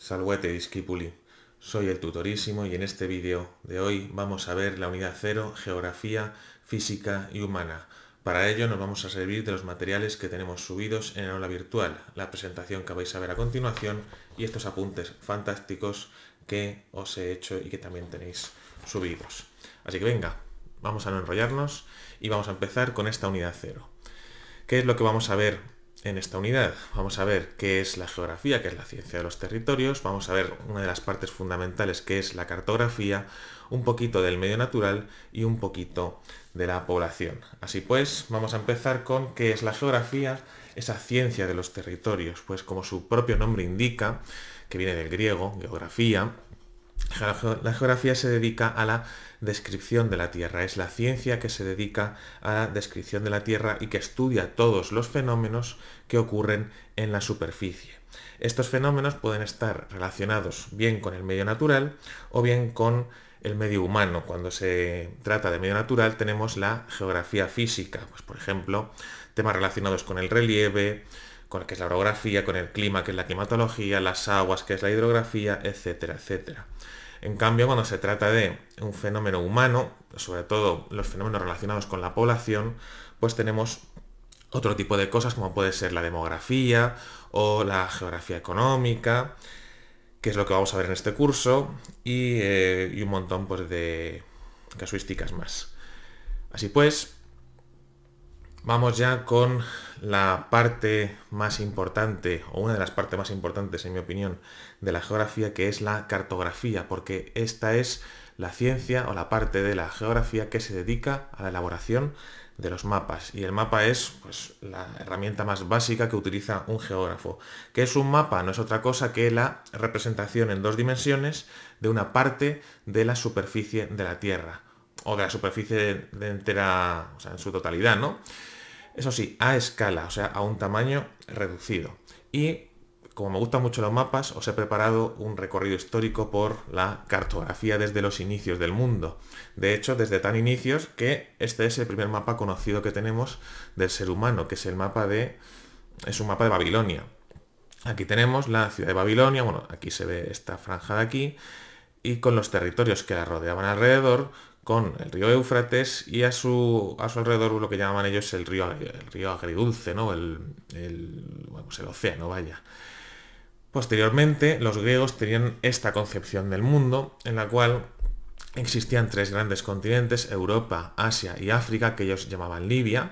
Salvete discípuli, soy el tutorísimo y en este vídeo de hoy vamos a ver la unidad 0, Geografía, Física y Humana. Para ello nos vamos a servir de los materiales que tenemos subidos en el aula virtual, la presentación que vais a ver a continuación y estos apuntes fantásticos que os he hecho y que también tenéis subidos. Así que venga, vamos a no enrollarnos y vamos a empezar con esta unidad 0. ¿Qué es lo que vamos a ver en esta unidad? Vamos a ver qué es la geografía, que es la ciencia de los territorios, vamos a ver una de las partes fundamentales que es la cartografía, un poquito del medio natural y un poquito de la población. Así pues, vamos a empezar con qué es la geografía, esa ciencia de los territorios, pues como su propio nombre indica, que viene del griego, geografía. La geografía se dedica a la descripción de la Tierra, es la ciencia que se dedica a la descripción de la Tierra y que estudia todos los fenómenos que ocurren en la superficie. Estos fenómenos pueden estar relacionados bien con el medio natural o bien con el medio humano. Cuando se trata de medio natural tenemos la geografía física, pues por ejemplo, temas relacionados con el relieve, con lo que es la orografía, con el clima, que es la climatología, las aguas, que es la hidrografía, etcétera, etcétera. En cambio, cuando se trata de un fenómeno humano, sobre todo los fenómenos relacionados con la población, pues tenemos otro tipo de cosas como puede ser la demografía o la geografía económica, que es lo que vamos a ver en este curso, y un montón pues, de casuísticas más. Así pues, vamos ya con la parte más importante, o una de las partes más importantes, en mi opinión, de la geografía, que es la cartografía, porque esta es la ciencia o la parte de la geografía que se dedica a la elaboración de los mapas. Y el mapa es pues, la herramienta más básica que utiliza un geógrafo. ¿Qué es un mapa? No es otra cosa que la representación en dos dimensiones de una parte de la superficie de la Tierra, o de la superficie de entera, o sea, en su totalidad, ¿no? Eso sí, a escala, o sea, a un tamaño reducido. Y como me gustan mucho los mapas, os he preparado un recorrido histórico por la cartografía desde los inicios del mundo. De hecho, desde tan inicios que este es el primer mapa conocido que tenemos del ser humano, que es el mapa es un mapa de Babilonia. Aquí tenemos la ciudad de Babilonia, bueno, aquí se ve esta franja de aquí, y con los territorios que la rodeaban alrededor, con el río Éufrates y a su alrededor lo que llamaban ellos el río agridulce, ¿no? Bueno, pues el océano, vaya. Posteriormente, los griegos tenían esta concepción del mundo, en la cual existían tres grandes continentes, Europa, Asia y África, que ellos llamaban Libia,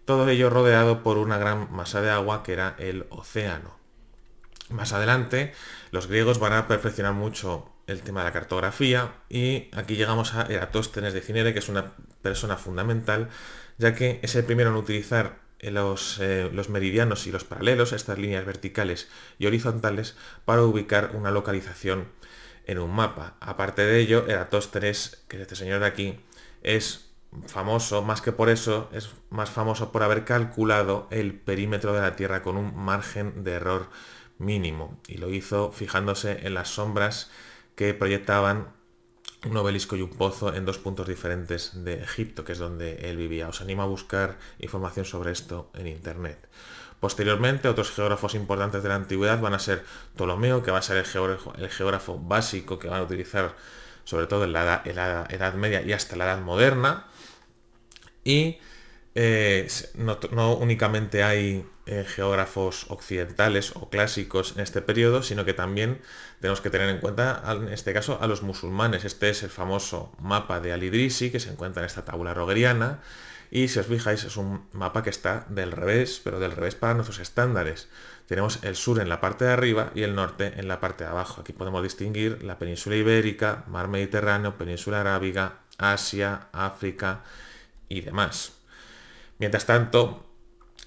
todo ello rodeado por una gran masa de agua que era el océano. Más adelante, los griegos van a perfeccionar mucho el tema de la cartografía y aquí llegamos a Eratóstenes de Cinere, que es una persona fundamental, ya que es el primero en utilizar los meridianos y los paralelos, estas líneas verticales y horizontales, para ubicar una localización en un mapa. Aparte de ello, Eratóstenes, que es este señor de aquí, es famoso, más que por eso, es más famoso por haber calculado el perímetro de la Tierra con un margen de error mínimo, y lo hizo fijándose en las sombras que proyectaban un obelisco y un pozo en dos puntos diferentes de Egipto, que es donde él vivía. Os animo a buscar información sobre esto en internet. Posteriormente, otros geógrafos importantes de la antigüedad van a ser Ptolomeo, que va a ser el geógrafo básico que van a utilizar sobre todo en la Edad Media y hasta la Edad Moderna. Y no únicamente hay geógrafos occidentales o clásicos en este periodo, sino que también tenemos que tener en cuenta, en este caso, a los musulmanes. Este es el famoso mapa de Al-Idrisi, que se encuentra en esta tabla rogeriana, y si os fijáis es un mapa que está del revés, pero del revés para nuestros estándares. Tenemos el sur en la parte de arriba y el norte en la parte de abajo. Aquí podemos distinguir la península ibérica, mar Mediterráneo, península arábiga, Asia, África y demás. Mientras tanto,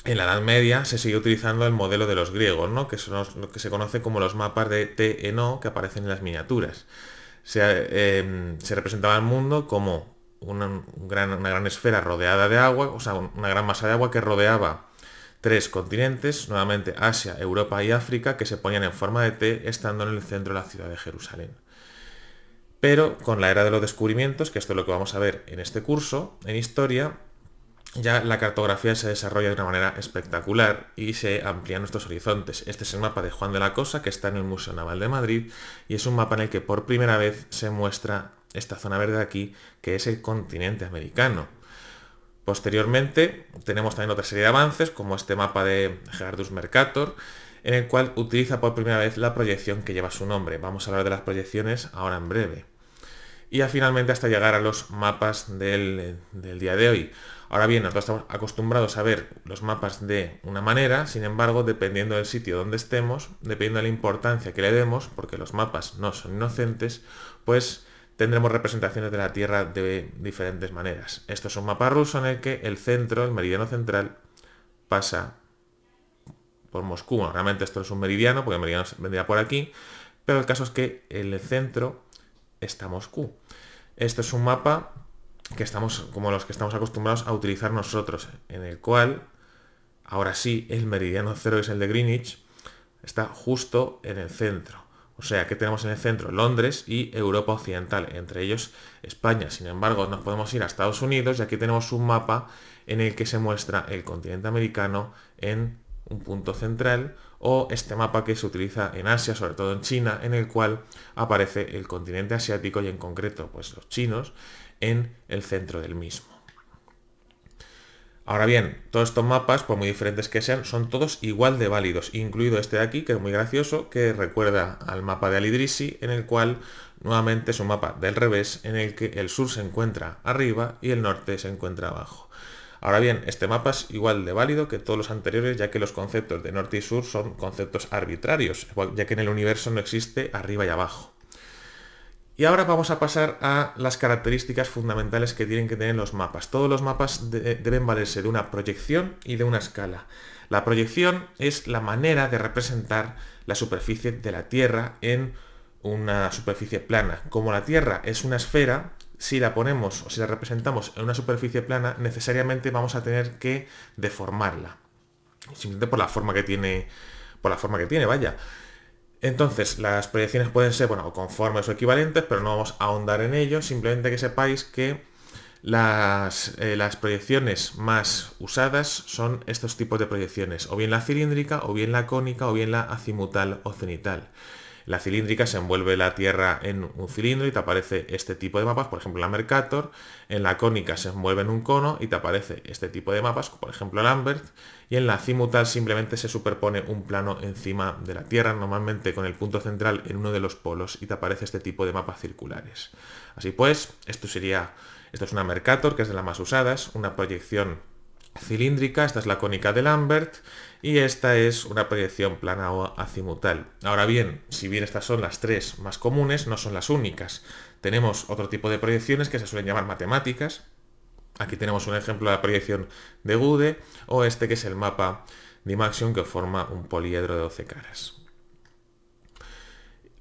en la Edad Media se sigue utilizando el modelo de los griegos, ¿no? Que son lo que se conoce como los mapas de TNO que aparecen en las miniaturas. Se representaba el mundo como una gran esfera rodeada de agua, o sea, una gran masa de agua que rodeaba tres continentes, nuevamente Asia, Europa y África, que se ponían en forma de T, estando en el centro de la ciudad de Jerusalén. Pero con la era de los descubrimientos, que esto es lo que vamos a ver en este curso, en historia, ya la cartografía se desarrolla de una manera espectacular y se amplían nuestros horizontes. Este es el mapa de Juan de la Cosa, que está en el Museo Naval de Madrid, y es un mapa en el que por primera vez se muestra esta zona verde de aquí, que es el continente americano. Posteriormente tenemos también otra serie de avances, como este mapa de Gerardus Mercator, en el cual utiliza por primera vez la proyección que lleva su nombre. Vamos a hablar de las proyecciones ahora en breve. Y ya finalmente hasta llegar a los mapas del día de hoy. Ahora bien, nosotros estamos acostumbrados a ver los mapas de una manera, sin embargo, dependiendo del sitio donde estemos, dependiendo de la importancia que le demos, porque los mapas no son inocentes, pues tendremos representaciones de la Tierra de diferentes maneras. Esto es un mapa ruso en el que el centro, el meridiano central, pasa por Moscú. Bueno, realmente esto es un meridiano, porque el meridiano vendría por aquí, pero el caso es que en el centro está Moscú. Esto es un mapa que estamos, como los que estamos acostumbrados a utilizar nosotros, en el cual, ahora sí, el meridiano cero, que es el de Greenwich, está justo en el centro. O sea, que tenemos en el centro Londres y Europa Occidental, entre ellos España. Sin embargo, nos podemos ir a Estados Unidos y aquí tenemos un mapa en el que se muestra el continente americano en un punto central, o este mapa que se utiliza en Asia, sobre todo en China, en el cual aparece el continente asiático y en concreto pues los chinos en el centro del mismo. Ahora bien, todos estos mapas, por muy diferentes que sean, son todos igual de válidos, incluido este de aquí, que es muy gracioso, que recuerda al mapa de Al-Idrisi, en el cual nuevamente es un mapa del revés, en el que el sur se encuentra arriba y el norte se encuentra abajo. Ahora bien, este mapa es igual de válido que todos los anteriores, ya que los conceptos de norte y sur son conceptos arbitrarios, ya que en el universo no existe arriba y abajo. Y ahora vamos a pasar a las características fundamentales que tienen que tener los mapas. Todos los mapas deben valerse de una proyección y de una escala. La proyección es la manera de representar la superficie de la Tierra en una superficie plana. Como la Tierra es una esfera, si la ponemos o si la representamos en una superficie plana, necesariamente vamos a tener que deformarla. Simplemente por la forma que tiene, vaya. Entonces, las proyecciones pueden ser, bueno, conformes o equivalentes, pero no vamos a ahondar en ello, simplemente que sepáis que las proyecciones más usadas son estos tipos de proyecciones, o bien la cilíndrica, o bien la cónica, o bien la azimutal o cenital. La cilíndrica se envuelve la Tierra en un cilindro y te aparece este tipo de mapas, por ejemplo la Mercator. En la cónica se envuelve en un cono y te aparece este tipo de mapas, por ejemplo Lambert. Y en la azimutal simplemente se superpone un plano encima de la Tierra, normalmente con el punto central en uno de los polos, y te aparece este tipo de mapas circulares. Así pues, esto es una Mercator, que es de las más usadas, una proyección cilíndrica, esta es la cónica de Lambert, y esta es una proyección plana o azimutal. Ahora bien, si bien estas son las tres más comunes, no son las únicas. Tenemos otro tipo de proyecciones que se suelen llamar matemáticas. Aquí tenemos un ejemplo de la proyección de Gude, o este que es el mapa Dymaxion, que forma un poliedro de 12 caras.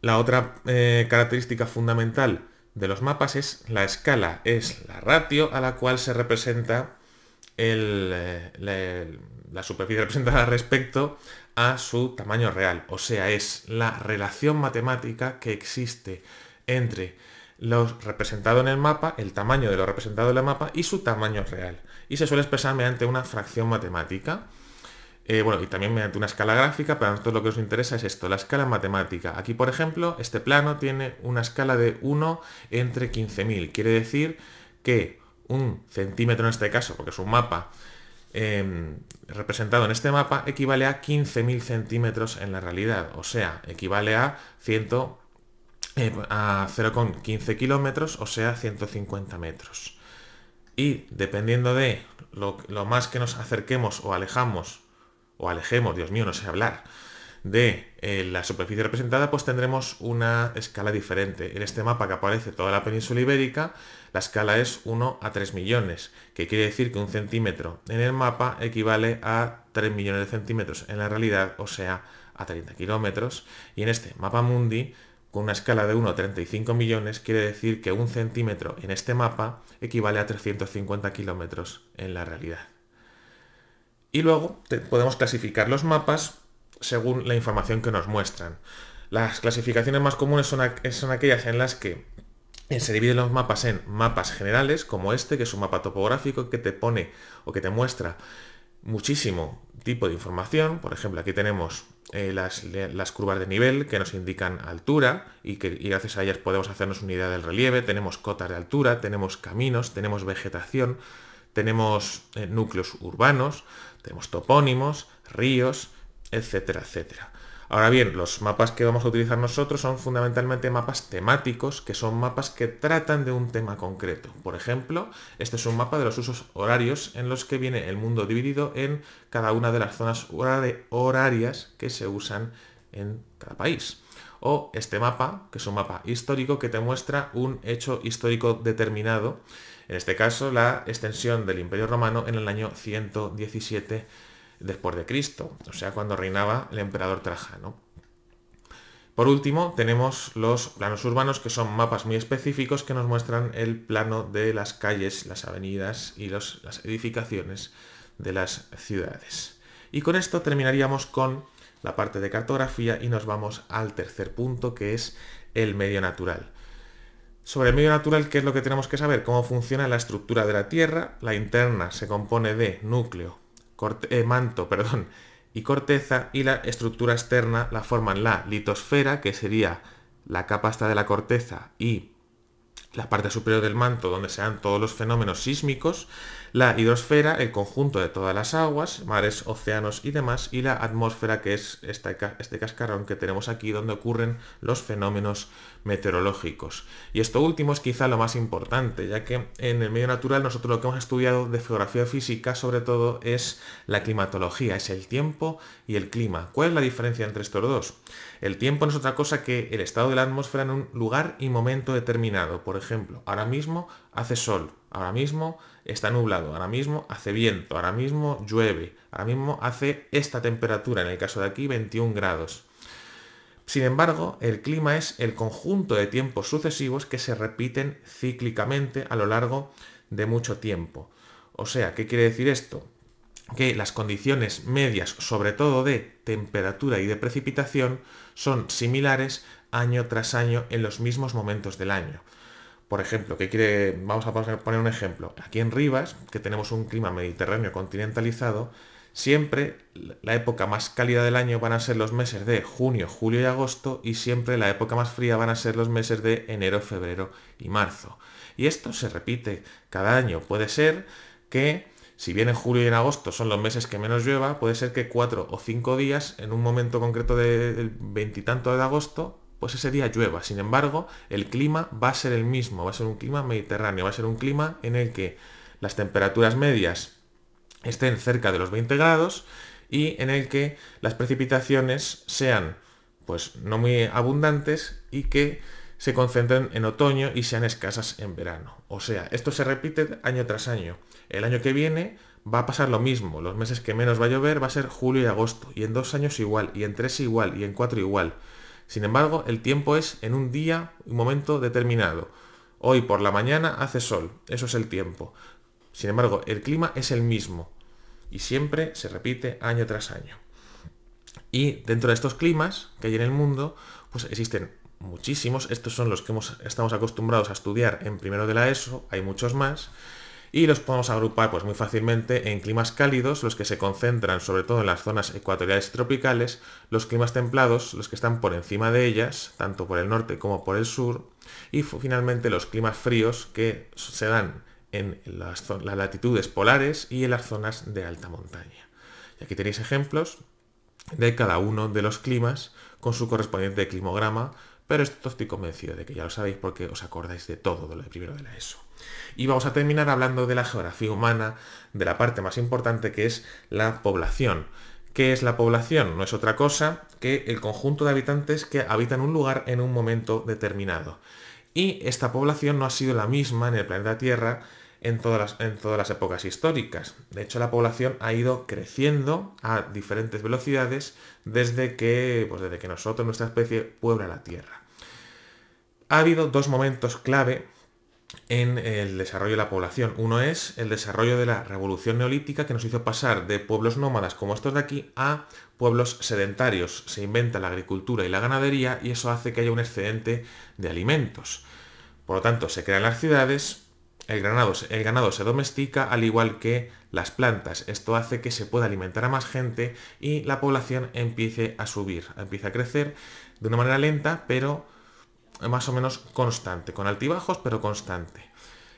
La otra característica fundamental de los mapas es la escala, es la ratio a la cual se representa la superficie representada respecto a su tamaño real. O sea, es la relación matemática que existe entre lo representado en el mapa, el tamaño de lo representado en el mapa y su tamaño real. Y se suele expresar mediante una fracción matemática. Bueno, y también mediante una escala gráfica, pero a nosotros lo que nos interesa es esto, la escala matemática. Aquí, por ejemplo, este plano tiene una escala de 1 entre 15.000. Quiere decir que un centímetro en este caso, porque es un mapa representado en este mapa, equivale a 15.000 centímetros en la realidad. O sea, equivale a 0,15 kilómetros, o sea, 150 metros. Y dependiendo de lo más que nos acerquemos o alejemos, Dios mío, no sé hablar, de la superficie representada, pues tendremos una escala diferente. En este mapa que aparece toda la península ibérica, la escala es 1 a 3 millones, que quiere decir que un centímetro en el mapa equivale a 3 millones de centímetros en la realidad, o sea, a 30 kilómetros. Y en este mapa mundi, con una escala de 1 a 35 millones, quiere decir que un centímetro en este mapa equivale a 350 kilómetros en la realidad. Y luego podemos clasificar los mapas según la información que nos muestran. Las clasificaciones más comunes son aquellas en las que Se dividen los mapas en mapas generales, como este, que es un mapa topográfico que te pone o que te muestra muchísimo tipo de información. Por ejemplo, aquí tenemos las curvas de nivel que nos indican altura y gracias a ellas podemos hacernos una idea del relieve. Tenemos cotas de altura, tenemos caminos, tenemos vegetación, tenemos núcleos urbanos, tenemos topónimos, ríos, etcétera, etcétera. Ahora bien, los mapas que vamos a utilizar nosotros son fundamentalmente mapas temáticos, que son mapas que tratan de un tema concreto. Por ejemplo, este es un mapa de los usos horarios en los que viene el mundo dividido en cada una de las zonas horarias que se usan en cada país. O este mapa, que es un mapa histórico que te muestra un hecho histórico determinado, en este caso la extensión del Imperio Romano en el año 117 después de Cristo, o sea, cuando reinaba el emperador Trajano. Por último, tenemos los planos urbanos, que son mapas muy específicos que nos muestran el plano de las calles, las avenidas y las edificaciones de las ciudades. Y con esto terminaríamos con la parte de cartografía y nos vamos al tercer punto, que es el medio natural. Sobre el medio natural, ¿qué es lo que tenemos que saber? Cómo funciona la estructura de la Tierra. La interna se compone de núcleo, manto y corteza, y la estructura externa la forman la litosfera, que sería la capa hasta de la corteza, y la parte superior del manto, donde se dan todos los fenómenos sísmicos, la hidrosfera, el conjunto de todas las aguas, mares, océanos y demás, y la atmósfera, que es este cascarón que tenemos aquí, donde ocurren los fenómenos meteorológicos. Y esto último es quizá lo más importante, ya que en el medio natural nosotros lo que hemos estudiado de geografía física sobre todo es la climatología, es el tiempo y el clima. ¿Cuál es la diferencia entre estos dos? El tiempo no es otra cosa que el estado de la atmósfera en un lugar y momento determinado. Por ejemplo, ahora mismo hace sol, ahora mismo está nublado, ahora mismo hace viento, ahora mismo llueve, ahora mismo hace esta temperatura, en el caso de aquí 21 grados. Sin embargo, el clima es el conjunto de tiempos sucesivos que se repiten cíclicamente a lo largo de mucho tiempo. O sea, ¿qué quiere decir esto? Que las condiciones medias, sobre todo de temperatura y de precipitación, son similares año tras año en los mismos momentos del año. Por ejemplo, vamos a poner un ejemplo. Aquí en Rivas, que tenemos un clima mediterráneo continentalizado, siempre la época más cálida del año van a ser los meses de junio, julio y agosto, y siempre la época más fría van a ser los meses de enero, febrero y marzo. Y esto se repite cada año. Puede ser que, si bien en julio y en agosto son los meses que menos llueva, puede ser que 4 o 5 días, en un momento concreto del veintitanto de agosto, pues ese día llueva. Sin embargo, el clima va a ser el mismo, va a ser un clima mediterráneo, va a ser un clima en el que las temperaturas medias estén cerca de los 20 grados y en el que las precipitaciones sean pues no muy abundantes y que se concentren en otoño y sean escasas en verano. O sea, esto se repite año tras año. El año que viene va a pasar lo mismo. Los meses que menos va a llover va a ser julio y agosto, y en 2 años igual, y en 3 igual, y en 4 igual. Sin embargo, el tiempo es en un día, un momento determinado. Hoy por la mañana hace sol, eso es el tiempo. Sin embargo, el clima es el mismo y siempre se repite año tras año. Y dentro de estos climas que hay en el mundo, pues existen muchísimos. Estos son los que estamos acostumbrados a estudiar en primero de la ESO, hay muchos más. Y los podemos agrupar pues muy fácilmente en climas cálidos, los que se concentran sobre todo en las zonas ecuatoriales y tropicales, los climas templados, los que están por encima de ellas, tanto por el norte como por el sur, y finalmente los climas fríos que se dan en las latitudes polares y en las zonas de alta montaña. Y aquí tenéis ejemplos de cada uno de los climas con su correspondiente climograma, pero esto estoy convencido de que ya lo sabéis porque os acordáis de todo de lo de primero de la ESO. Y vamos a terminar hablando de la geografía humana, de la parte más importante, que es la población. ¿Qué es la población? No es otra cosa que el conjunto de habitantes que habitan un lugar en un momento determinado. Y esta población no ha sido la misma en el planeta Tierra en todas las épocas históricas. De hecho, la población ha ido creciendo a diferentes velocidades desde que nosotros, nuestra especie, puebla la Tierra. Ha habido 2 momentos clave en el desarrollo de la población. Uno es el desarrollo de la revolución neolítica, que nos hizo pasar de pueblos nómadas como estos de aquí a pueblos sedentarios. Se inventa la agricultura y la ganadería y eso hace que haya un excedente de alimentos. Por lo tanto, se crean las ciudades, el ganado se domestica, al igual que las plantas. Esto hace que se pueda alimentar a más gente y la población empiece a subir, empiece a crecer de una manera lenta, pero más o menos constante, con altibajos, pero constante.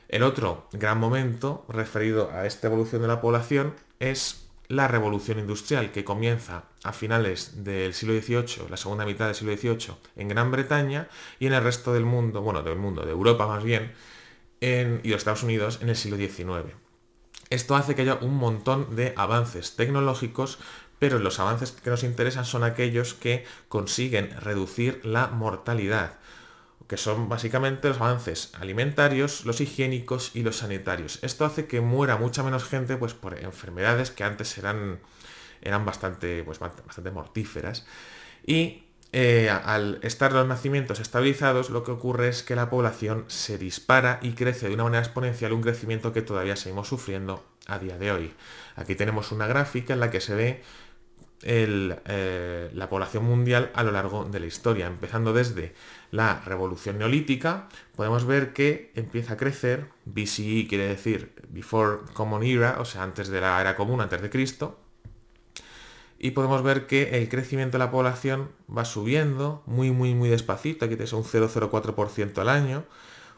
El otro gran momento referido a esta evolución de la población es la revolución industrial, que comienza a finales del siglo XVIII, la segunda mitad del siglo XVIII, en Gran Bretaña, y en el resto del mundo, bueno, del mundo, de Europa más bien, y de Estados Unidos en el siglo XIX. Esto hace que haya un montón de avances tecnológicos, pero los avances que nos interesan son aquellos que consiguen reducir la mortalidad, que son básicamente los avances alimentarios, los higiénicos y los sanitarios. Esto hace que muera mucha menos gente, pues, por enfermedades que antes eran bastante mortíferas. Y al estar los nacimientos estabilizados, lo que ocurre es que la población se dispara y crece de una manera exponencial, un crecimiento que todavía seguimos sufriendo a día de hoy. Aquí tenemos una gráfica en la que se ve la población mundial a lo largo de la historia. Empezando desde la revolución neolítica, podemos ver que empieza a crecer. BCE quiere decir Before Common Era, o sea, antes de la era común, antes de Cristo. Y podemos ver que el crecimiento de la población va subiendo muy despacito. Aquí tenéis un 0,04% al año,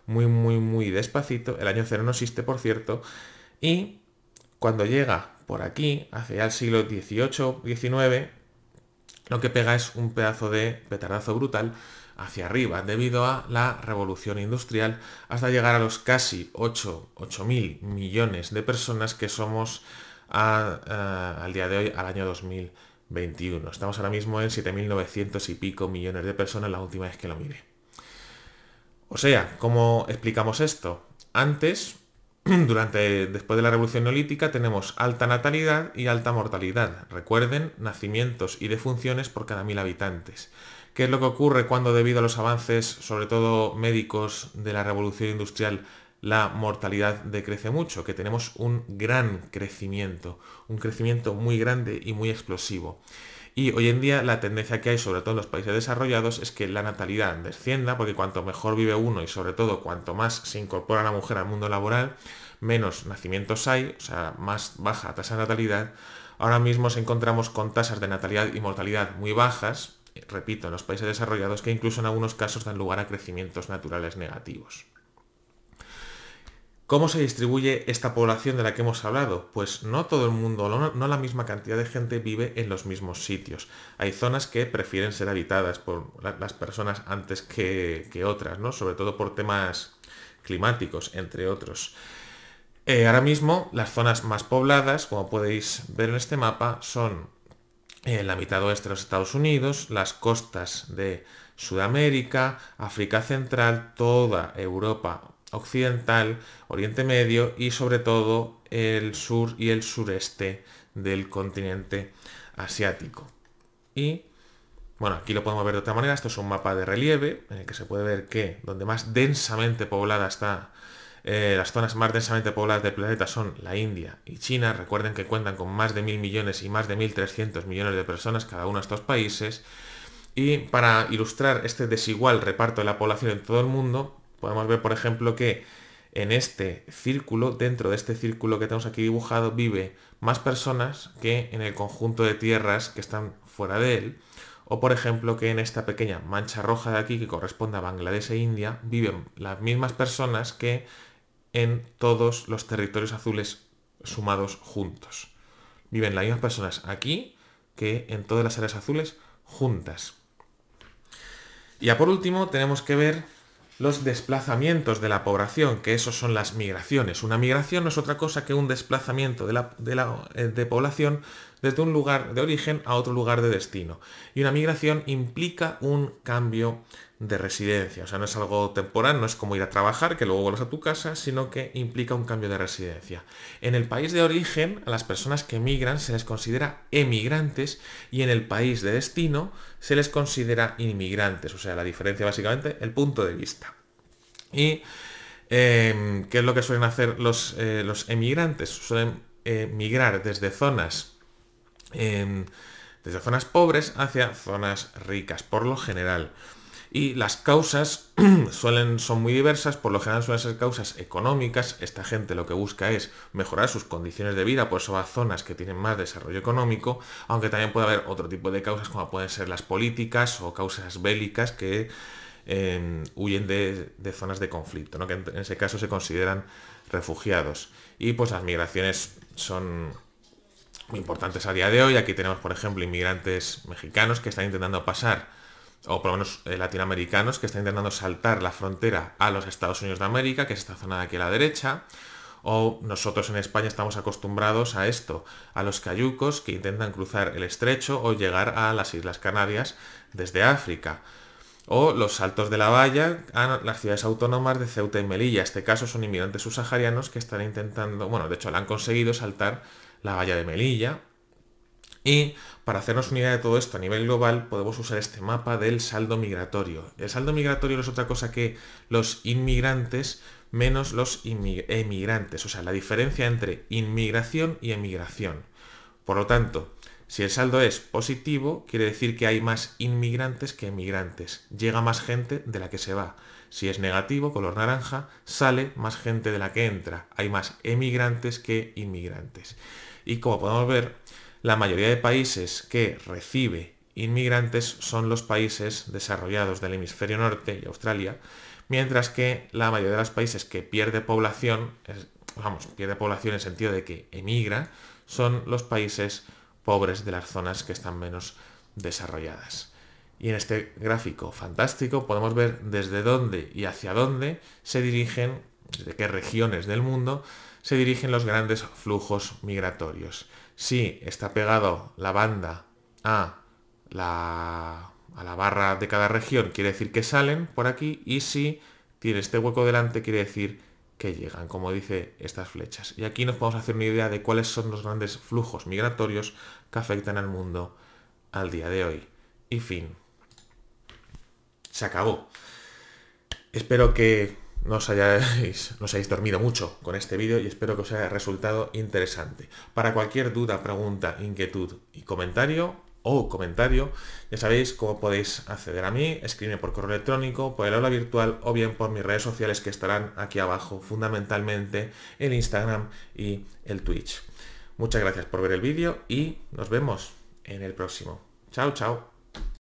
muy despacito. El año cero no existe, por cierto. Y cuando llega por aquí, hacia el siglo XVIII-XIX, lo que pega es un pedazo de petardazo brutal hacia arriba, debido a la revolución industrial, hasta llegar a los casi 8.000 millones de personas que somos al día de hoy, al año 2021. Estamos ahora mismo en 7.900 y pico millones de personas la última vez que lo miré. O sea, ¿cómo explicamos esto? Antes, después de la revolución neolítica, tenemos alta natalidad y alta mortalidad. Recuerden, nacimientos y defunciones por cada 1.000 habitantes. ¿Qué es lo que ocurre cuando, debido a los avances, sobre todo médicos, de la revolución industrial, la mortalidad decrece mucho? Que tenemos un gran crecimiento, un crecimiento muy grande y muy explosivo. Y hoy en día la tendencia que hay, sobre todo en los países desarrollados, es que la natalidad descienda, porque cuanto mejor vive uno y sobre todo cuanto más se incorpora la mujer al mundo laboral, menos nacimientos hay, o sea, más baja tasa de natalidad. Ahora mismo nos encontramos con tasas de natalidad y mortalidad muy bajas, repito, en los países desarrollados, que incluso en algunos casos dan lugar a crecimientos naturales negativos. ¿Cómo se distribuye esta población de la que hemos hablado? Pues no todo el mundo, no la misma cantidad de gente vive en los mismos sitios. Hay zonas que prefieren ser habitadas por las personas antes que otras, ¿no? Sobre todo por temas climáticos, entre otros. Ahora mismo las zonas más pobladas, como podéis ver en este mapa, son la mitad oeste de los Estados Unidos, las costas de Sudamérica, África Central, toda Europa Occidental, Oriente Medio y sobre todo el sur y el sureste del continente asiático. Y bueno, aquí lo podemos ver de otra manera. Esto es un mapa de relieve en el que se puede ver que donde más densamente poblada está, las zonas más densamente pobladas del planeta son la India y China. Recuerden que cuentan con más de 1.000 millones y más de 1.300 millones de personas cada uno de estos países. Y para ilustrar este desigual reparto de la población en todo el mundo, podemos ver, por ejemplo, que en este círculo, dentro de este círculo que tenemos aquí dibujado, vive más personas que en el conjunto de tierras que están fuera de él. O, por ejemplo, que en esta pequeña mancha roja de aquí, que corresponde a Bangladesh e India, viven las mismas personas que en todos los territorios azules sumados juntos. Viven las mismas personas aquí que en todas las áreas azules juntas. Y ya por último tenemos que ver los desplazamientos de la población, que esos son las migraciones. Una migración no es otra cosa que un desplazamiento de población desde un lugar de origen a otro lugar de destino. Y una migración implica un cambio de residencia. O sea, no es algo temporal, no es como ir a trabajar, que luego vuelves a tu casa, sino que implica un cambio de residencia. En el país de origen, a las personas que migran se les considera emigrantes y en el país de destino se les considera inmigrantes. O sea, la diferencia básicamente, el punto de vista. ¿Y qué es lo que suelen hacer los emigrantes? Suelen migrar desde zonas pobres hacia zonas ricas, por lo general. Y las causas son muy diversas, por lo general suelen ser causas económicas. Esta gente lo que busca es mejorar sus condiciones de vida, por eso va a zonas que tienen más desarrollo económico, aunque también puede haber otro tipo de causas como pueden ser las políticas o causas bélicas que huyen de zonas de conflicto, ¿no? Que en ese caso se consideran refugiados. Y pues las migraciones son muy importantes a día de hoy. Aquí tenemos, por ejemplo, inmigrantes mexicanos que están intentando pasar, o por lo menos latinoamericanos, que están intentando saltar la frontera a los Estados Unidos de América, que es esta zona de aquí a la derecha. O nosotros en España estamos acostumbrados a esto, a los cayucos que intentan cruzar el estrecho o llegar a las Islas Canarias desde África. O los saltos de la valla a las ciudades autónomas de Ceuta y Melilla. En este caso son inmigrantes subsaharianos que están intentando, bueno, de hecho lo han conseguido saltar la valla de Melilla. Y para hacernos una idea de todo esto a nivel global, podemos usar este mapa del saldo migratorio. El saldo migratorio no es otra cosa que los inmigrantes menos los emigrantes, o sea, la diferencia entre inmigración y emigración. Por lo tanto, si el saldo es positivo, quiere decir que hay más inmigrantes que emigrantes. Llega más gente de la que se va. Si es negativo, color naranja, sale más gente de la que entra. Hay más emigrantes que inmigrantes. Y como podemos ver, la mayoría de países que recibe inmigrantes son los países desarrollados del hemisferio norte y Australia, mientras que la mayoría de los países que pierde población, pierde población en el sentido de que emigra, son los países pobres de las zonas que están menos desarrolladas. Y en este gráfico fantástico podemos ver desde dónde y hacia dónde se dirigen, desde qué regiones del mundo se dirigen los grandes flujos migratorios. Si está pegado la banda a la barra de cada región, quiere decir que salen por aquí, y si tiene este hueco delante, quiere decir que llegan, como dice estas flechas. Y aquí nos podemos hacer una idea de cuáles son los grandes flujos migratorios que afectan al mundo al día de hoy. Y fin. Se acabó. Espero que no os hayáis dormido mucho con este vídeo y espero que os haya resultado interesante. Para cualquier duda, pregunta, inquietud y comentario, ya sabéis cómo podéis acceder a mí, escribirme por correo electrónico, por el aula virtual o bien por mis redes sociales que estarán aquí abajo, fundamentalmente el Instagram y el Twitch. Muchas gracias por ver el vídeo y nos vemos en el próximo. Chao, chao.